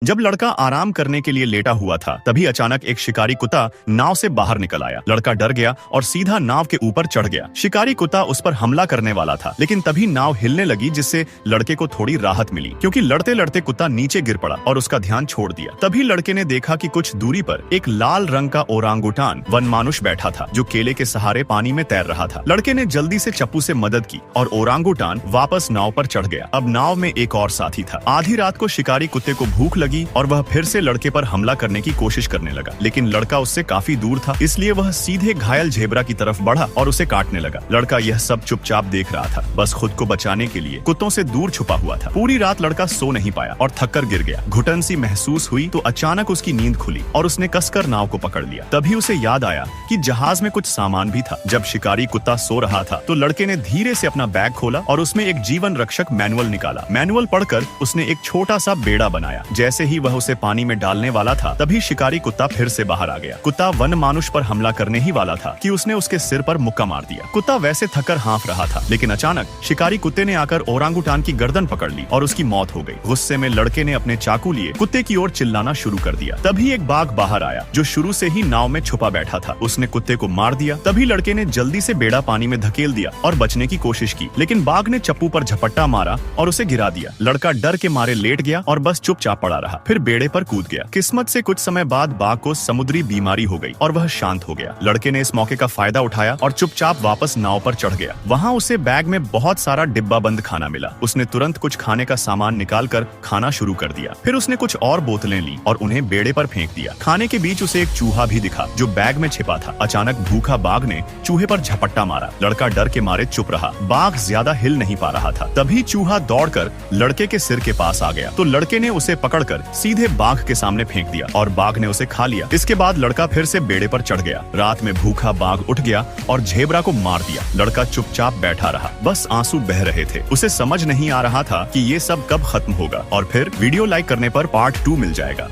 जब लड़का आराम करने के लिए लेटा हुआ था तभी अचानक एक शिकारी कुत्ता नाव से बाहर निकल आया। लड़का डर गया और सीधा नाव के ऊपर चढ़ गया। शिकारी कुत्ता उस पर हमला करने वाला था, लेकिन तभी नाव हिलने लगी जिससे लड़के को थोड़ी राहत मिली, क्योंकि लड़ते लड़ते कुत्ता नीचे गिर पड़ा और उसका ध्यान छोड़ दिया। तभी लड़के ने देखा कि कुछ दूरी पर एक लाल रंग का ओरांगुटान वनमानुष बैठा था जो केले के सहारे पानी में तैर रहा था। लड़के ने जल्दी से चप्पू से मदद की और ओरांगुटान वापस नाव पर चढ़ गया। अब नाव में एक और साथी था। आधी रात को शिकारी कुत्ते को भूख लगी और वह फिर से लड़के पर हमला करने की कोशिश करने लगा, लेकिन लड़का उससे काफी दूर था, इसलिए वह सीधे घायल ज़ेबरा की तरफ बढ़ा और उसे काटने लगा। लड़का यह सब चुपचाप देख रहा था, बस खुद को बचाने के लिए कुत्तों से दूर छुपा हुआ था। पूरी रात लड़का सो नहीं पाया और थककर गिर गया। घुटन सी महसूस हुई तो अचानक उसकी नींद खुली और उसने कसकर नाव को पकड़ लिया। तभी उसे याद आया कि जहाज में कुछ सामान भी था। जब शिकारी कुत्ता सो रहा था तो लड़के ने धीरे से अपना बैग खोला और उसमें एक जीवन रक्षक मैनुअल निकाला। मैनुअल पढ़कर उसने एक छोटा सा बेड़ा बनाया। जैसे ही वह उसे पानी में डालने वाला था तभी शिकारी कुत्ता फिर से बाहर आ गया। कुत्ता वन मानुष पर हमला करने ही वाला था कि उसने उसके सिर पर मुक्का मार दिया। कुत्ता वैसे थककर हाँफ रहा था, लेकिन अचानक शिकारी कुत्ते ने आकर ओरांगुटान की गर्दन पकड़ ली और उसकी मौत हो गई। गुस्से में लड़के ने अपने चाकू लिए कुत्ते की ओर चिल्लाना शुरू कर दिया। तभी एक बाघ बाहर आया जो शुरू से ही नाव में छुपा बैठा था। उसने कुत्ते को मार दिया। तभी लड़के ने जल्दी से बेड़ा पानी में धकेल दिया और बचने की कोशिश की, लेकिन बाघ ने चप्पू पर झपट्टा मारा और उसे गिरा दिया। लड़का डर के मारे लेट गया और बस चुपचाप पड़ा रहा, फिर बेड़े पर कूद गया। किस्मत से कुछ समय बाद बाघ को समुद्री बीमारी हो गई और वह शांत हो गया। लड़के ने इस मौके का फायदा उठाया और चुपचाप वापस नाव पर चढ़ गया। वहाँ उसे बैग में बहुत सारा डिब्बा बंद खाना मिला। उसने तुरंत कुछ खाने का सामान निकाल कर खाना शुरू कर दिया। फिर उसने कुछ और बोतलें ली और उन्हें बेड़े पर फेंक दिया। खाने के बीच उसे एक चूहा भी दिखा जो बैग में छिपा था। अचानक भूखा बाघ ने चूहे पर झपट्टा मारा। लड़का डर के मारे चुप रहा। बाघ ज्यादा हिल नहीं पा रहा था। तभी चूहा दौड़कर लड़के के सिर के पास आ गया तो लड़के ने उसे पकड़कर सीधे बाघ के सामने फेंक दिया और बाघ ने उसे खा लिया। इसके बाद लड़का फिर से बेड़े पर चढ़ गया। रात में भूखा बाघ उठ गया और ज़ेबरा को मार दिया। लड़का चुपचाप बैठा रहा, बस आंसू बह रहे थे। उसे समझ नहीं आ रहा था कि ये सब कब खत्म होगा। और फिर वीडियो लाइक करने पर पार्ट 2 मिल जाएगा।